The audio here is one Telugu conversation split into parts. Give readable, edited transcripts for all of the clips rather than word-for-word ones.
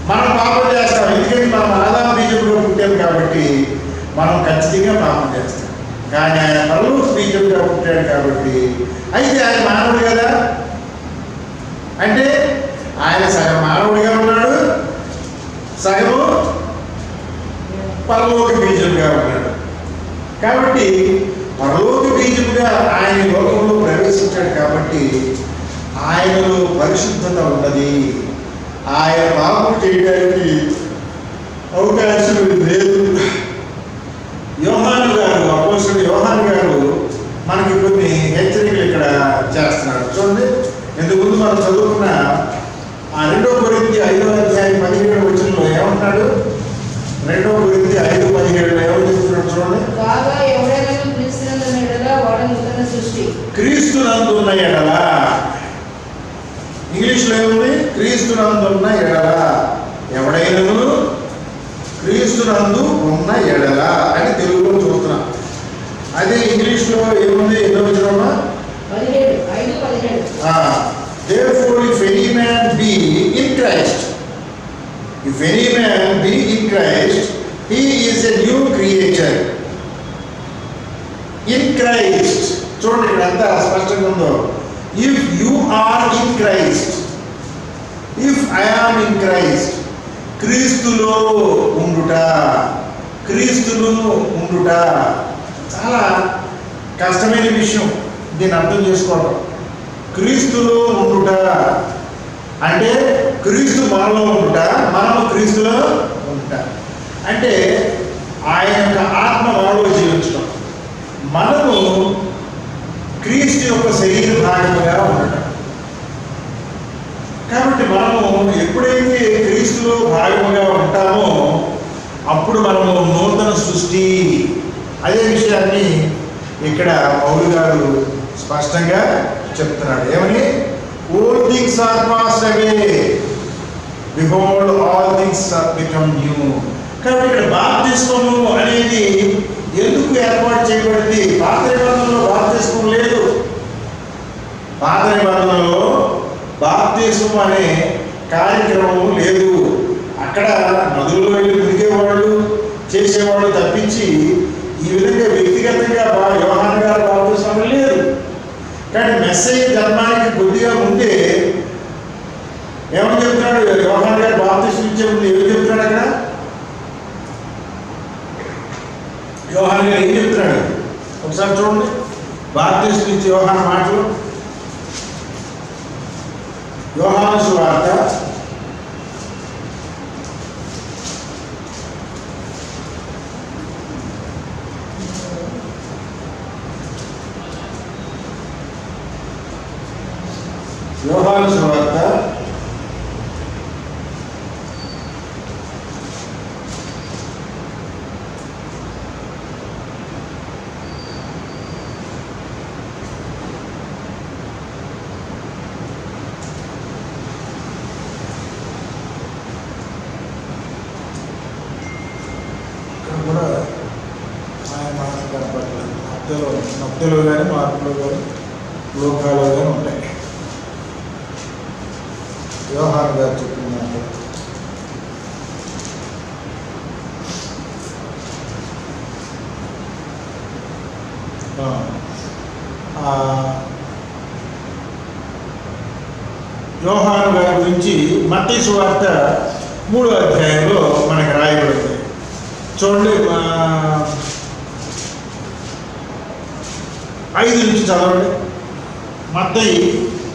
మనం పాపం చేస్తాం. ఎందుకంటే మనం ఆదాము బీజంలో పుట్టాం కాబట్టి మనం ఖచ్చితంగా పాపం చేస్తాం. కానీ ఆయన పరలోక బీజంగా పుట్టాడు కాబట్టి, అయితే ఆయన మానవుడు కదా, అంటే ఆయన సగం మానవుడిగా ఉన్నాడు, సగము పరలోక బీజంగా ఉన్నాడు. కాబట్టి పరలోక బీజంగా ఆయన లోకంలో ప్రవేశించాడు కాబట్టి ఆయనలో పరిశుద్ధత ఉన్నది. ఆయన పాపం చేయడానికి అవకాశం లేదు. యోహాను గారు, అపోస్తలుడు యోహాను గారు మనకి కొన్ని హెచ్చరికలు ఇక్కడ చేస్తున్నారు. చూడండి, ఇంతకుముందు మనం చదువుకున్న ఆ 2 కొరింథీ 5:17 ఏమంటాడు? 2 కొరింథీ 5:17 ఎవరు చెప్తున్నాడు చూడండి. క్రీస్తునందున్న ఎడల, ఇంగ్లీష్లో ఏముంది? క్రీస్తునందున్న ఎడల, ఎవడైనను క్రీస్తునందు ఉన్న ఎడల అని తెలుగులో చూస్తున్నాం. అదే ఇంగ్లీష్లో ఏముంది? ఎన్నో వచ్చినమ్మా? 5:17. Therefore, if any man be in Christ, if any man be in Christ, he is a new creature. In Christ, చూడండి ఇక్కడ ఎంత స్పష్టంగా ఉందో. If you are in Christ, if I am in Christ, క్రీస్తులో ఉండుట, క్రీస్తులో ఉండుట చాలా కష్టమైన విషయం. దీన్ని అర్థం చేసుకోవడం. క్రీస్తులో ఉండుట అంటే క్రీస్తు మనలో ఉండుట, మనము క్రీస్తులో ఉండుట అంటే ఆయన యొక్క ఆత్మ మనలో జీవించడం, మనము క్రీస్తు యొక్క శరీర భాగంగా ఉండటం. కాబట్టి మనము ఎప్పుడైతే క్రీస్తులో భాగముగా ఉంటామో అప్పుడు మనము నూతన సృష్టి. అదే విషయాన్ని ఇక్కడ పౌలు గారు స్పష్టంగా చెప్తున్నాడు. ఏమని? Old things are passed away, behold all things are become new. కాబట్టి ఇక్కడ బాప్తిస్మము అనేది ఎందుకు ఏర్పాటు చేయబడింది? పాత నిబంధనలో బాప్తిస్మం లేదు. పాత నిబంధనలో బాప్తిస్మం అనే కార్యక్రమం లేదు. అక్కడ నదుల్లో వెళ్ళి మునిగేవాళ్ళు చేసేవాళ్ళు తప్పించి ఈ విధంగా వ్యక్తిగతంగా యోహాను గారు బాప్తిస్మం లేదు. కానీ మెస్సయ్య జన్మానికి కొద్దిగా ముందే ఏమని చెప్తున్నాడు? యోహాను గారు బాప్తిస్మం ఇచ్చే ముందు ఏమి చెప్తున్నాడు? అక్కడ యోహాను గారు ఏం చెప్తున్నాడు ఒకసారి చూడండి. బాప్తిస్మం ఇచ్చే యోహాను మాటలు, యోహాను సువార్త 10 కానీ మార్పులో కానీ లోకాలో కానీ ఉంటాయి. యోహాను గారు చెప్పిన మాట యోహాను గారి గురించి మత్తయి సువార్త 3వ అధ్యాయంలో మనకి రాయబడింది. చూడండి, 5 నుంచి చదవండి. మత్తయి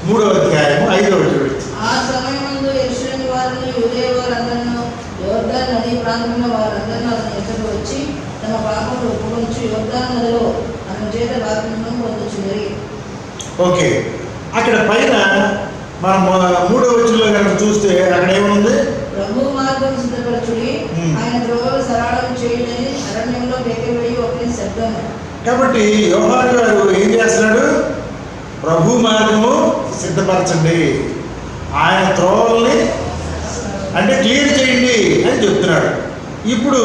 3వ అధ్యాయం 5వ వచనం. ఆ సమయమందు యెరూషలేము వారిని యూదేయ వారందరూ యోర్దాను నదీ ప్రాంతంలో వారందరూ అతని ఎదుటకు వచ్చి తమ పాపములు ఒప్పుకొనుచు యోర్దాను నదిలో అతని చేత బాప్తిస్మం పొందుచుండిరి. ఓకే, అక్కడ పైన మనం 3వ వచనంలో కనుక చూస్తే అక్కడ ఏముంది? ప్రభు మార్గం సిద్ధపరచుడి, ఆయన త్రోవలు సరళం చేయుడని అరణ్యంలో కేకవేయి ఒకరి శబ్దం. కాబట్టి యోహాను గారు ఏం చేస్తున్నాడు? ప్రభు మార్గము సిద్ధపరచండి, ఆయన త్రోవల్ని అంటే క్లియర్ చేయండి అని చెప్తున్నాడు. ఇప్పుడు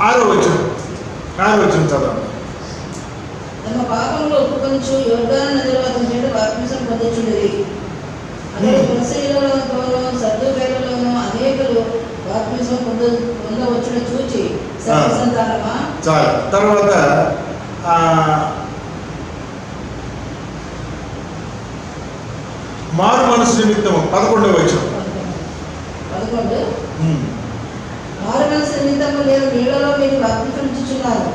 6వ వచనం చదవండి. తమ పాపంలో ఒప్పుకొనుచు యోర్దాను నదిలో అతని చేత బాప్తిస్మం పొందుచుండిరి. అతడు పరిసయ్యులతోనూ సద్దూకయ్యులతోనూ చాలు. తర్వాత మారు మనసు నిమిత్తం 11వ వచనం. 11 మారు మనసు నిమిత్తము నేను నీళ్ళలో మీరు బాప్తిసం ఇచ్చుచున్నాను,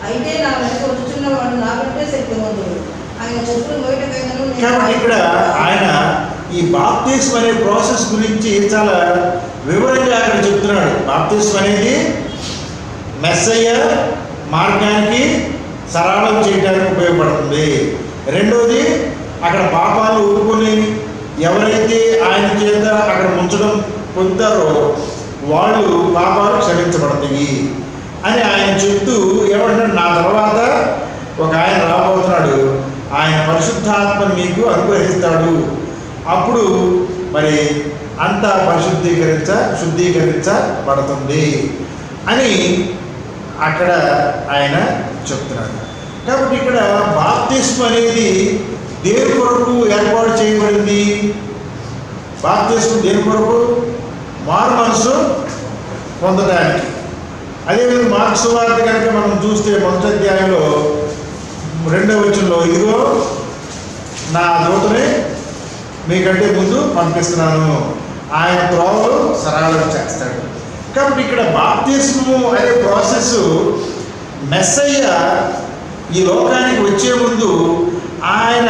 అయితే నా వెనక వచ్చుచున్న వాడు నాకంటే శక్తివంతుడు, ఆయన చెప్పులు మోయటకైనను. కాబట్టి ఇక్కడ ఆయన ఈ బాప్తిస్మ అనే ప్రాసెస్ గురించి చాలా వివరంగా అక్కడ చెప్తున్నాడు. బాప్తిస్మ అనేది మెస్సయ్య మార్గానికి సరళం చేయడానికి ఉపయోగపడుతుంది. రెండోది, అక్కడ పాపాలు ఒప్పుకొని ఎవరైతే ఆయన చేత అక్కడ ముంచడం పొందుతారో వాళ్ళు పాపాలు క్షమించబడతాయి అని ఆయన చెప్తూ ఏమంటాడు, నా తర్వాత ఒక ఆయన రాబోతున్నాడు, ఆయన పరిశుద్ధాత్మను మీకు అనుగ్రహిస్తాడు, అప్పుడు మరి అంతా శుద్ధీకరించబడుతుంది అని అక్కడ ఆయన చెప్తున్నాడు. కాబట్టి ఇక్కడ బాప్తిస్మ అనేది దేని కొరకు ఏర్పాటు చేయబడింది? బాప్తిస్మ దేని కొరకు? మారు మనసు పొందడానికి. అదేవిధంగా మార్కు సువార్త కనుక మనం చూస్తే 1వ అధ్యాయంలో 2వ వచనంలో, ఇదిగో నా దూతని మీకంటే ముందు పంపిస్తున్నాను, ఆయన త్రోవలు సరళం చేస్తాడు. కాబట్టి ఇక్కడ బాప్తిస్మము అనే ప్రాసెస్ మెస్సయ్య ఈ లోకానికి వచ్చే ముందు ఆయన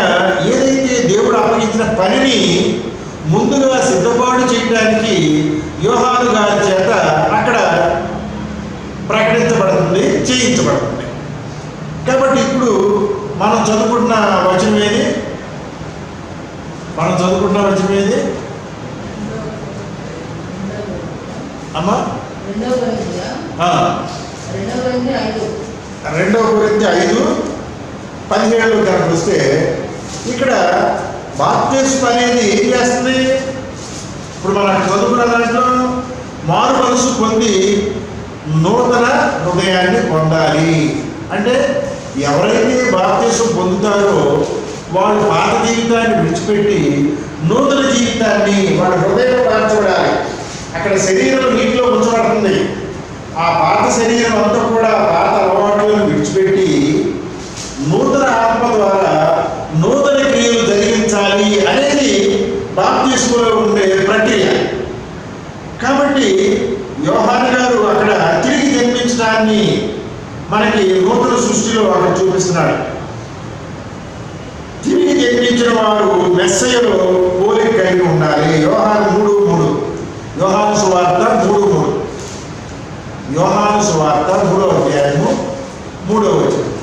ఏదైతే దేవుడు అప్పగించిన పనిని ముందుగా సిద్ధపాటు చేయడానికి యోహాను గారి చేత అక్కడ ప్రకటించబడుతుంది, చేయించబడుతుంది. కాబట్టి ఇప్పుడు మనం చదువుకుంటున్న వచనం ఏది? అమ్మా 2వ కొరింథీ 5:17 కనుక వస్తే ఇక్కడ బాప్తిస్మ అనేది ఏం చేస్తుంది? ఇప్పుడు మనం చదువుకున్న దాంట్లో మారు మనసు పొంది నూతన హృదయాన్ని పొందాలి అంటే ఎవరైతే బాప్తిస్మ పొందుతారో వాళ్ళు పాత జీవితాన్ని విడిచిపెట్టి నూతన జీవితాన్ని వాళ్ళ హృదయంలో మార్చబడాలి. అక్కడ శరీరం నీటిలో ఉంచబడుతుంది. ఆ పాత శరీరం అంతా కూడా పాత అలవాట్లను విడిచిపెట్టి నూతన ఆత్మ ద్వారా నూతన క్రియలు జరిగించాలి అనేది బాప్తిస్మలో ఉండే ప్రక్రియ. కాబట్టి యోహాను గారు అక్కడ తిరిగి జన్మించడాన్ని మనకి నూతన సృష్టిలో అక్కడ చూపిస్తున్నాడు. తిరిగి జన్మించిన వారు మెస్సయ్యలో పోలిక కలిగి ఉండాలి. యోహాను 3:3, యోహాను సువార్త 3:3, యోహాను సువార్త 3వ అధ్యాయము 3వ వచనం.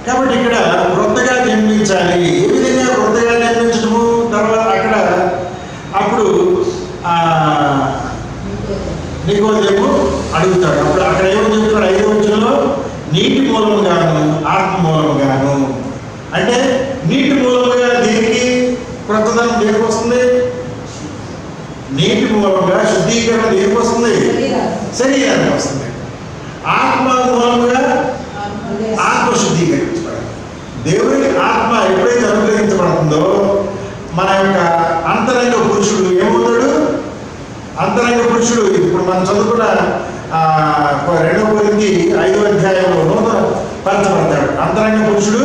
కాబట్టి ఇక్కడ క్రొత్తగా జన్మించాలి. ఏ విధంగా క్రొత్తగా జన్మించడము? తర్వాత అక్కడ అప్పుడు నికోదేము అడుగుతాడు. అప్పుడు అక్కడ ఏమని చెప్తున్నాడు? 5వ వచనంలో నీటి మూలముగాను ఆత్మ మూలముగాను. అంటే నీటి మూలముగా దేనికి క్రొత్తదనం దేనికి వస్తుంది? నీటి మూలముగా శుద్ధీకరణ దేనికి వస్తుంది? శరీరానికి వస్తుంది. ఆత్మ మూలముగా ఆత్మ శుద్ధీకరించబడాలి. దేవుని ఆత్మ ఎప్పుడైతే అనుగ్రహించబడుతుందో మన యొక్క అంతరంగ పురుషుడు ఏమవుతాడు? అంతరంగ పురుషుడు ఇప్పుడు మనం చదువుకున్న 2వ కొరింథీ 5వ అధ్యాయంలో నూతన పరచబడతాడు. అంతరంగ పురుషుడు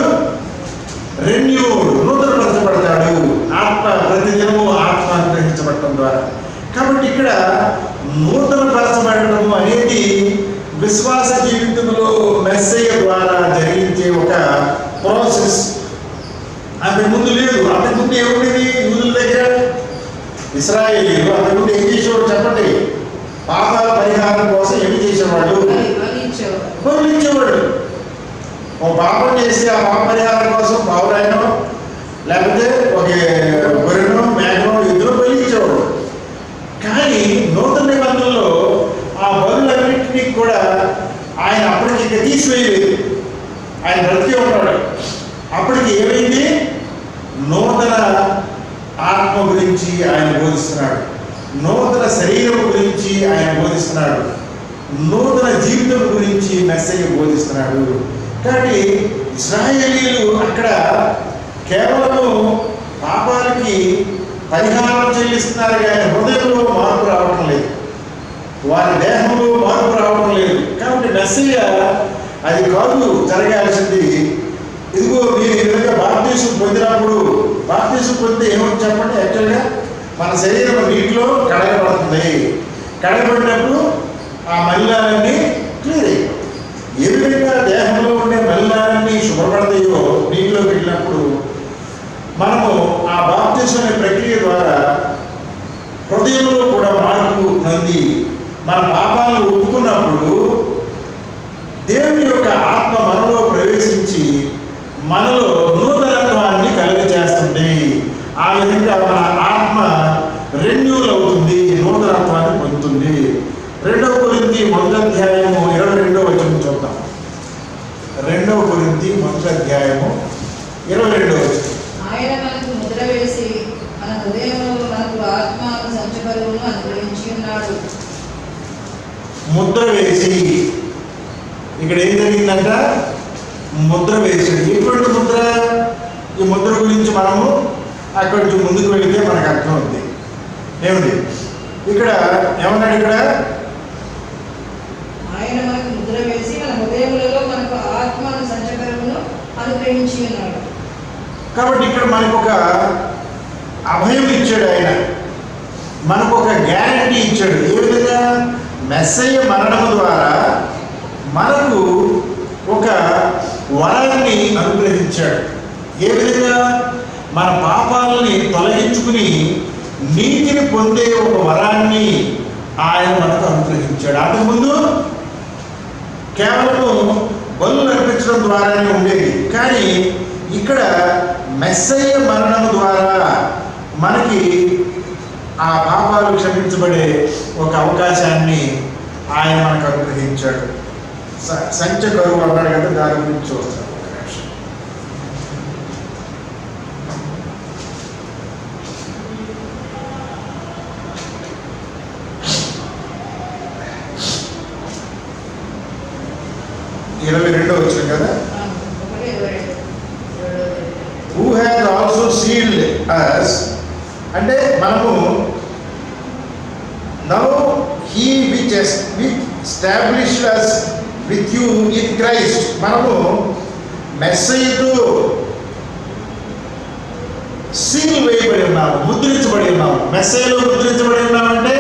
నూతన పరచబడతాడు ఆత్మ ప్రతిదినము ఆత్మ అనుగ్రహించబడటం ద్వారా. కాబట్టి ఇక్కడ నూతన పరచబడటము అనేది విశ్వాస జీవితంలో మెస్సయ్య ద్వారా జరిగించే ఒక ప్రాసెస్. అంతకుముందు లేదు. అంతకుముందు ఏముండేది? యూదుల దగ్గర ఇశ్రాయేలీయులు అంతకుముందు ఏం చేసేవాడు చెప్పండి? పాపాల పరిహారం కోసం ఏమి చేసేవాడు? బలులు ఇచ్చేవాడు. ఒక పాపం చేసి ఆ పాప పరిహారం కోసం పావురాయనో లేకపోతే ఒక గొర్రెనో మేకనో ఎద్దులో బలి ఇచ్చేవాడు. కానీ నూతన నిబంధనలో ఆ బలులన్నింటినీ కూడా ఆయన అప్పటికి ఇంకా తీసివేయలేదు. ఆయన బ్రతికే ఉన్నాడు. అప్పటికి ఏమైంది? నూతన ఆత్మ గురించి ఆయన బోధిస్తున్నాడు, నూతన శరీరం గురించి ఆయన బోధిస్తున్నాడు, నూతన జీవితం గురించి మెస్సయ్య బోధిస్తున్నాడు. కాబట్టి ఇశ్రాయేలీయులు అక్కడ కేవలము పాపాలకి పరిహారం చెల్లిస్తున్నారు కానీ హృదయంలో మార్పు రావటం లేదు, వారి దేహంలో మార్పు రావటం లేదు. కాబట్టి మెస్సయ్య అది కాదు జరగాల్సింది. ఇదిగో మీరు ఈ విధంగా బాప్తీసం పొందినప్పుడు, బాప్తీసం పొందితే ఏమని చెప్పండి, యాక్చువల్గా మన శరీరం నీటిలో కడగబడుతుంది. కడగబడినప్పుడు ఆ మలినాలన్నీ క్లియర్ అయిపోయి, ఏ విధంగా దేహంలో ఉండే మలినాలన్నీ శుభ్రపడతాయో నీటిలోకి వెళ్ళినప్పుడు, మనము ఆ బాప్తీసం అనే ప్రక్రియ ద్వారా హృదయంలో కూడా మార్పు పొంది మన పాపాలను ఒప్పుకున్నప్పుడు దేవుని యొక్క ఆత్మ మనలో ప్రవేశించి మనలో నూతనత్వాన్ని కలుగజేస్తుంది. ఆ విధంగా మన ఆత్మ రెన్యూల్ అవుతుంది, నూతనత్వాన్ని పొందుతుంది. 2 కొరింథీ 1:22 చూద్దాం. 2 కొరింథీ 1:22. ఆయన మనకు ముద్ర వేసి మన హృదయంలో మనకు ఆత్మ సంచకరువును అనుగ్రహించి ఉన్నాడు. ముద్ర వేసి, ఇక్కడ ఏం జరిగిందంట? ముద్ర వేసి. ఎటువంటి ముద్ర? ఈ ముద్ర గురించి మనము అక్కడి నుంచి ముందుకు వెళితే మనకు అర్థం అవుతుంది. ఏమిటి ఇక్కడ ఏమన్నాడు? ఇక్కడ ఆయన మనకు ముద్ర వేసి మన హృదయములలో మనకు ఆత్మను సంచకరువును అనుగ్రహించి ఉన్నాడు. కాబట్టి ఇక్కడ మనకు ఒక అభయం ఇచ్చాడు, ఆయన మనకు ఒక గ్యారంటీ ఇచ్చాడు. ఏ విధంగా? మెస్సయ్య మరణం ద్వారా మనకు ఒక వరాన్ని అనుగ్రహించాడు. ఏ విధంగా? మన పాపాలని తొలగించుకుని నీతిని పొందే ఒక వరాన్ని ఆయన మనకు అనుగ్రహించాడు. అంతకుముందు కేవలం బలులు అర్పించడం ద్వారానే ఉండేది, కానీ ఇక్కడ మెస్సయ్య మరణం ద్వారా మనకి ఆ పాపాలు క్షమించబడే ఒక అవకాశాన్ని ఆయన మనకు అనుగ్రహించాడు. సంచ కరువు అన్నాడు కదా, దాని గురించి చూస్తాను. ఇరవై 22 వచ్చిన కదా. Who has also sealed us, అంటే మనము now he which established us with you in Christ, మనము మెస్సయ్యతో సీల్ వేయబడి ఉన్నాము, ముద్రించబడి ఉన్నాము. మెస్సయ్యలో ముద్రించబడి ఉన్నామంటే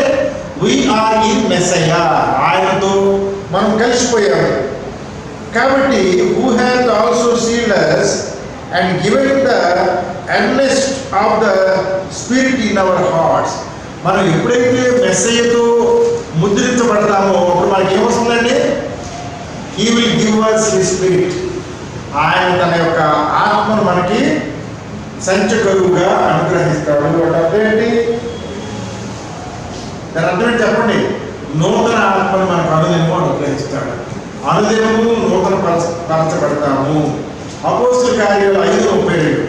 we are in మెస్సయ్య, ఆయనతో మనం కలిసిపోయాము. కాబట్టి who has also sealed us and given the earnest of the spirit in our hearts. మనం ఎప్పుడైతే మెస్సయ్యతో ముద్రించబడతామో అప్పుడు మనకి ఏమొస్తుందండి? He will give us his spirit. ఆయన తన యొక్క ఆత్మను మనకి సంచకరువుగా అనుగ్రహిస్తాడు. అర్థం ఏంటి? దాని అర్థం చెప్పండి. నూతన ఆత్మను మనకు అనుదినము అనుగ్రహిస్తాడు. అనుదినము నూతన పరచబడతాము. అపోస్తుల కార్యాలు 5:32.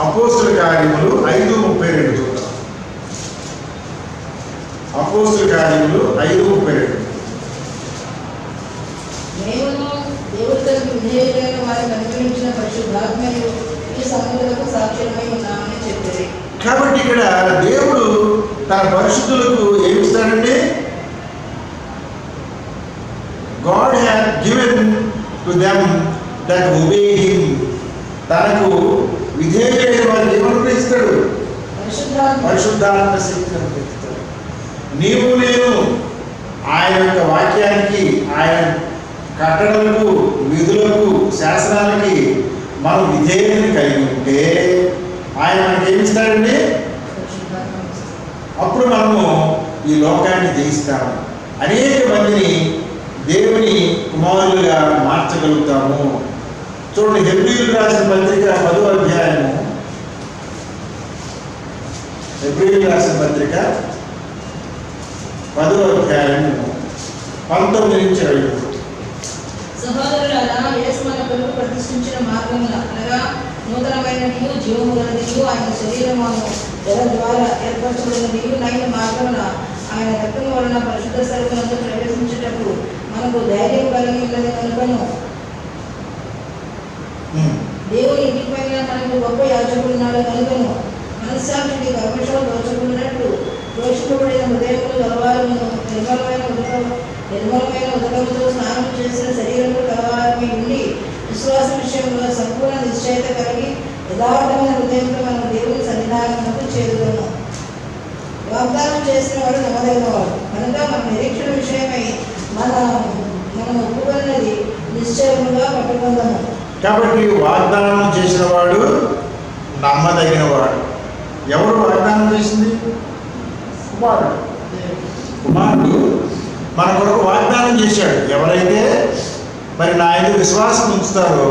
అపోస్తుల కార్యములు 5:32 చూద్దాం. అపోస్తుల కార్యములు 5:32. దేవుడు తనకు విధేయులైన వారికి అనుగ్రహించిన పరిశుద్ధాత్మయు ఈ సంగతులకు సాక్ష్యమై ఉన్నామని చెప్పేది. కాబట్టి ఇక్కడ దేవుడు తన పరిశుద్ధులకు ఏమి ఇస్తాడండి? God has given to them that obey him. తనకు విధేయులైన వారికి ఏమనుగ్రహిస్తాడు? ఇస్తాడు? పరిశుద్ధాత్మ శక్తిని అనుగ్రహిస్తాడు. నీవు నేను ఆయన యొక్క వాక్యానికి, ఆయన కట్టడలకు, విధులకు, శాసనాలకి మనం విధేయతని కలిగి ఉంటే ఆయన మనకి ఏమిస్తాడండి? అప్పుడు మనము ఈ లోకాన్ని జయిస్తాము, అనేక మందిని దేవుని కుమారులుగా మార్చగలుగుతాము. చూడండి, హెబ్రీయులకు రాసిన పత్రిక 10వ అధ్యాయము. హెబ్రీయులకు రాసిన పత్రిక 10వ అధ్యాయము 19 నుంచి 23. సహోదరులారా, యేసు మన కొరకు ప్రతిష్ఠించిన మార్గమున అనగా నూతనమైనదియు జీవము గలదియు ఆయన శరీరమును జల ద్వారా ఏర్పరచబడినదియు నైన మార్గమున ఆయన రక్తము వలన పరిశుద్ధ స్థలమునందు ప్రవేశించేటప్పుడు మనకు ధైర్యం కలిగి ఉన్నది కనుకను దేవుని ఇంటి పైన మనకు గొప్ప యాజకుడున్నాడు కనుకను మనస్సాక్షిని కర్మశో దోచుకున్నట్లు దోషింపబడిన హృదయములు గలవారును నిర్మలమైన ఉదకముతో స్నానం చేసిన శరీరంలో గలవారమై ఉండి విశ్వాస విషయంలో సంపూర్ణ నిశ్చయత కలిగి యథార్థమైన హృదయంతో మనం దేవుని సన్నిధానమునకు చేరుదాము. వాగ్దానం చేసిన వాడు నమ్మదగినవాడు కనుక మన నిరీక్షణ విషయమై మనం ఒప్పుకున్నది నిశ్చయముగా పట్టుకుందాము. కాబట్టి వాగ్దానం చేసిన వాడు నమ్మదగిన వాడు. ఎవరు వాగ్దానం చేసింది? కుమారుడు మన కొరకు వాగ్దానం చేశాడు. ఎవరైతే మరి నా యందు విశ్వాసం ఉంచుతారో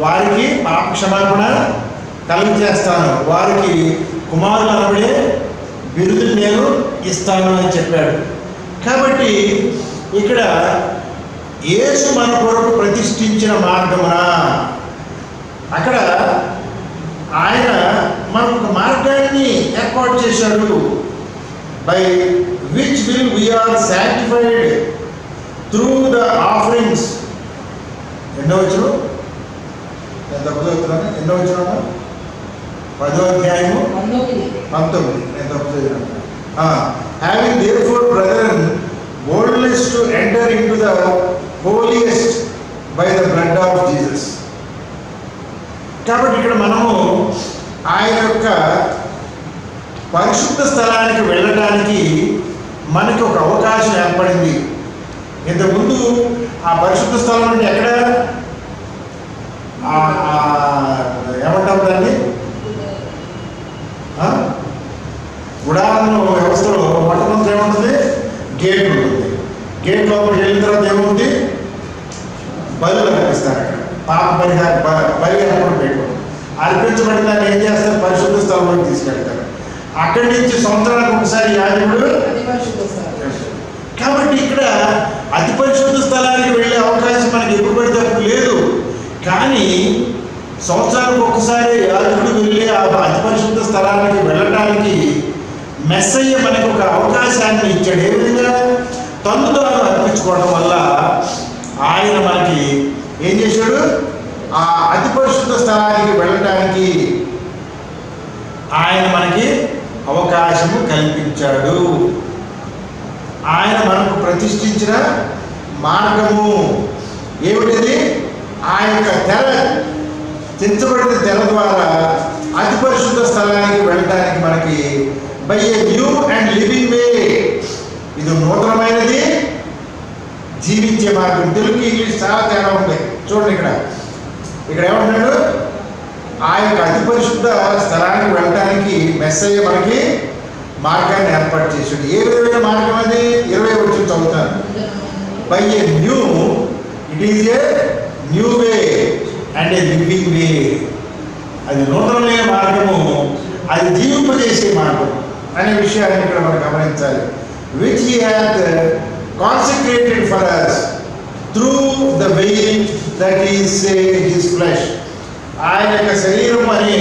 వారికి పాప క్షమాపణ కలిగజేస్తాను, వారికి కుమారులు అనబడే బిరుదులు నేను ఇస్తాను అని చెప్పాడు. కాబట్టి ఇక్కడ యేసు మన కొరకు ప్రతిష్ఠించిన మార్గమున అక్కడ ఆయన మనకు ఒక మార్గాన్ని ఏర్పాటు చేశాడు. By which will we are sanctified through the offerings. ఎన్నో వచ్చిన ఎన్నో వచ్చిన 10వ అధ్యాయము 19. నేను తప్పు చదివాను. Having therefore brethren boldness to enter into the holiest by the blood of Jesus. కాబట్టి ఇక్కడ మనము ఆయన యొక్క పరిశుద్ధ స్థలానికి వెళ్ళడానికి మనకి ఒక అవకాశం ఏర్పడింది. ఇంతకుముందు ఆ పరిశుద్ధ స్థలం అంటే ఎక్కడ ఏమంటాం దాన్ని గుడారం వ్యవస్థలో మొట్టమొదటి ఏముంటుంది? గేట్ ఉంటుంది. గేట్ లోపలికి వెళ్ళిన తర్వాత ఏముంది? బలు అర్పిస్తారు. అక్కడ పాప బలి అర్పణ పెట్టుకోండి. అర్పించబడిన దాన్ని ఏం చేస్తారు? పరిశుద్ధ స్థలంలోకి తీసుకెళ్తారు. అక్కడి నుంచి సంవత్సరానికి ఒకసారి యాజకుడు. కాబట్టి ఇక్కడ అతి పరిశుద్ధ స్థలానికి వెళ్ళే అవకాశం మనకి ఎప్పుడు పడితే అప్పుడు లేదు. కానీ సంవత్సరానికి ఒకసారి యాజకుడు వెళ్ళి ఆ అతి పరిశుద్ధ స్థలానికి వెళ్ళటానికి మెస్సయ్య మనకు ఒక అవకాశాన్ని ఇచ్చాడు. ఏ విధంగా? తను తాను అర్పించుకోవడం వల్ల ఆయన మనకి ఏం చేశాడు? ఆ అతి పరిశుద్ధ స్థలానికి వెళ్ళటానికి ఆయన మనకి అవకాశము కల్పించాడు. ఆయన మనకు ప్రతిష్ఠించిన మార్గము ఏమిటిది? ఆ యొక్క తెర, తెంచబడిన తెర ద్వారా అతి పరిశుద్ధ స్థలానికి వెళ్ళడానికి మనకి by a new and living way. ఇది నూతనమైనది జీవించే మార్గం. తెలుగు ఇంగ్లీష్ చాలా తేడా ఉంది. చూడండి ఇక్కడ ఏమంటున్నాడు? ఆ యొక్క అతి పరిశుద్ధ స్థలానికి వెళ్ళడానికి మెస్సయ్య మనకి మార్గాన్ని ఏర్పాటు చేసాడు. ఏ విధమైన మార్గం అది? 20 వచ్చి చదువుతాను. By a new, it is a new way and a living way. అది నూతనమైన మార్గము, అది జీవింపజేసే మార్గం అనే విషయాన్ని ఇక్కడ మనం గమనించాలి. Which he hath consecrated for us through the veil that is his flesh. ఆయన యొక్క శరీరం అని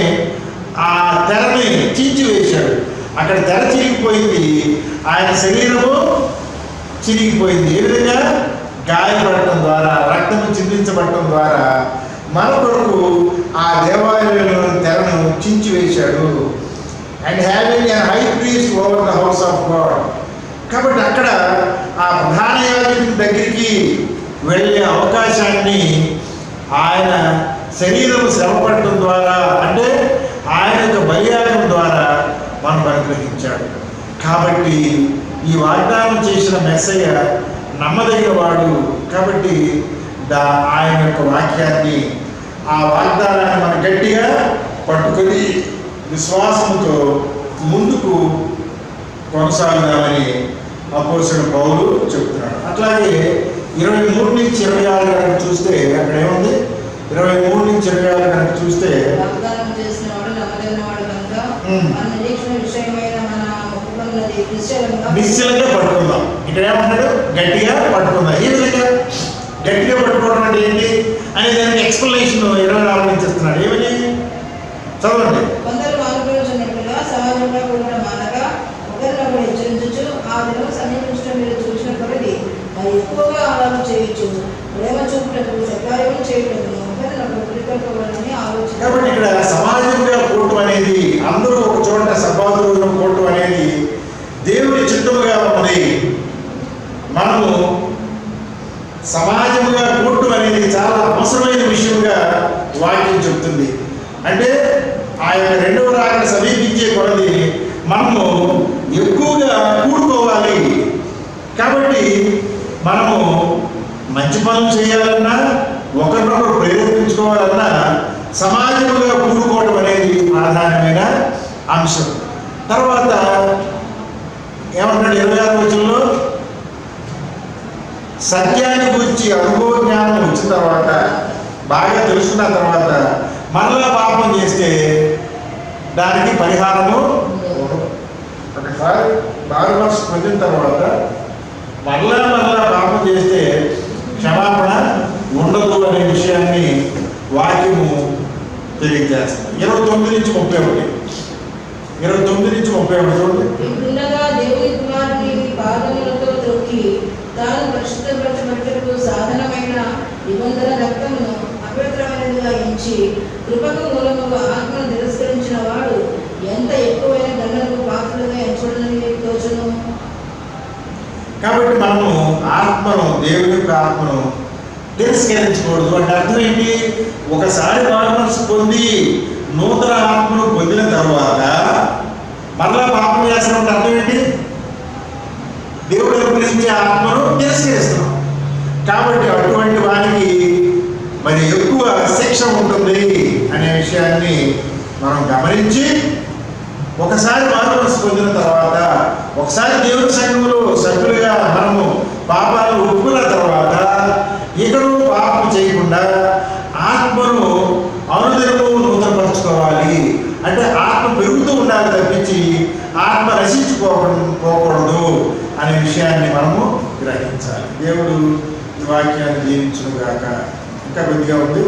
ఆ తెరని చించివేశాడు. అక్కడ తెర చిరిగిపోయింది, ఆయన శరీరము చిరిగిపోయింది. ఏ విధంగా? గాయపడటం ద్వారా, రక్తము చిందించబడటం ద్వారా మన కొరకు ఆ దేవాలయంలో తెరను చించివేశాడు. And having a high priest over the house of God. కాబట్టి అక్కడ ఆ ప్రధాన యాజకుడి దగ్గరికి వెళ్ళే అవకాశాన్ని ఆయన శరీరము శ్రమపడటం ద్వారా, అంటే ఆయన యొక్క బలియాగం ద్వారా మనకు అనుగ్రహించాడు. కాబట్టి ఈ వాగ్దానం చేసిన మెస్సయ్య నమ్మదగిన వాడు. కాబట్టి ఆయన యొక్క వాక్యాన్ని, ఆ వాగ్దానాన్ని మనం గట్టిగా పట్టుకొని విశ్వాసంతో ముందుకు కొనసాగుదామని అపోస్తలుడైన పౌలు చెబుతున్నాడు. అట్లాగే 23 నుంచి 26 కనుక చూస్తే అక్కడ ఏముంది? 23 నుంచి 26 కనుక చూస్తే నిశ్చలంగా పట్టుకుందాం. ఇక్కడ ఏమంటున్నాడు? గట్టిగా పట్టుకుందాం. ఈ విధంగా గట్టిగా పట్టుకోవడం అంటే ఏంటి అనే దానికి ఎక్స్ప్లెనేషన్ 24 నుంచి ఇస్తున్నాడు. ఏమని చదవండి. కొందరు వాగ్దానం సమాజంగా కూడా మానగా ఒకరినొకరు హెచ్చరించు, ఆ దినం సమీపించడం మీరు చూసినప్పటికీ మరి ఎక్కువగా ఉపకారం చేయొచ్చు, ప్రేమ చూపుటకు సకార్యం చేయటకు ఒకరినొకరు ప్రికల్పవాలని ఆలోచన. కాబట్టి ఇక్కడ సమాజంగా కూడటం అనేది, అందరూ ఒక చోట సభాదులు కూడటం అనేది దేవుని చిత్తముగా ఉన్నది. మనము సమాజముగా కూడటం అనేది చాలా అవసరమైన విషయంగా వాక్యం చెప్తుంది. అంటే ఆ యొక్క రెండవ రాకడ సమీపించే కొలది మనము ఎక్కువగా కూడుకోవాలి. కాబట్టి మనము మంచి పనులు చేయాలన్నా, ఒకరినొకరు ప్రేరేపించుకోవాలన్నా సమాజముగా కూడుకోవడం అనేది ప్రధానమైన అంశం. తర్వాత ఏమంటాడు 26వ వచనంలో, సత్యాన్ని గురించి అనుభవ జ్ఞానం వచ్చిన తర్వాత, బాగా తెలుసుకున్న తర్వాత మరలా పాపం చేస్తే దానికి పరిహారము ఒకసారి బాగా మనసు పొందిన తర్వాత మరలా పాపం చేస్తే క్షమాపణ ఉండదు అనే విషయాన్ని వాక్యము తెలియజేస్తుంది. 29 నుంచి 31 చూడండి. ఇప్పుడుండగా దేవుని కుమారుని పాదములతో త్రొక్కి తాను పరిశుద్ధపరచబట్టుటకు సాధనమైన నిబంధన రక్తమును అపవిత్రమైనదిగా ఎంచి కృపకు మూలముగా ఆత్మను తిరస్కరించిన వాడు ఎంత ఎక్కువైన దండనకు పాత్రలుగా ఎంచబడని తోచును. కాబట్టి మనము ఆత్మను, దేవుని యొక్క ఆత్మను తిరస్కరించకూడదు. అంటే అర్థం ఏంటి? ఒకసారి మనసు పొంది నూతన ఆత్మను పొందిన తర్వాత మరలా పాపం చేస్తున్నట్టు అర్థం ఏంటి? దేవుడు అనుగ్రహించే ఆత్మను తిరస్కరిస్తున్నాం. కాబట్టి అటువంటి వారికి మరి ఎక్కువ శిక్ష ఉంటుంది అనే విషయాన్ని మనం గమనించి, ఒకసారి మనసు పొందిన తర్వాత, ఒకసారి దేవుని సంఘంలో సభ్యులుగా మనము పాపాలను ఒప్పుకున్న తర్వాత ఇకను పాపం చేయకుండా ఆత్మను అనుదినము నూతనపరచుకోవాలి. అంటే ఆత్మ పెరుగుతూ ఉండాలి తప్పించి ఆత్మ నశించుకోకూడదు అనే విషయాన్ని మనము గ్రహించాలి. దేవుడు ఈ వాక్యాన్ని దీవించును గాక. ఇంకా కొద్దిగా ఉంది.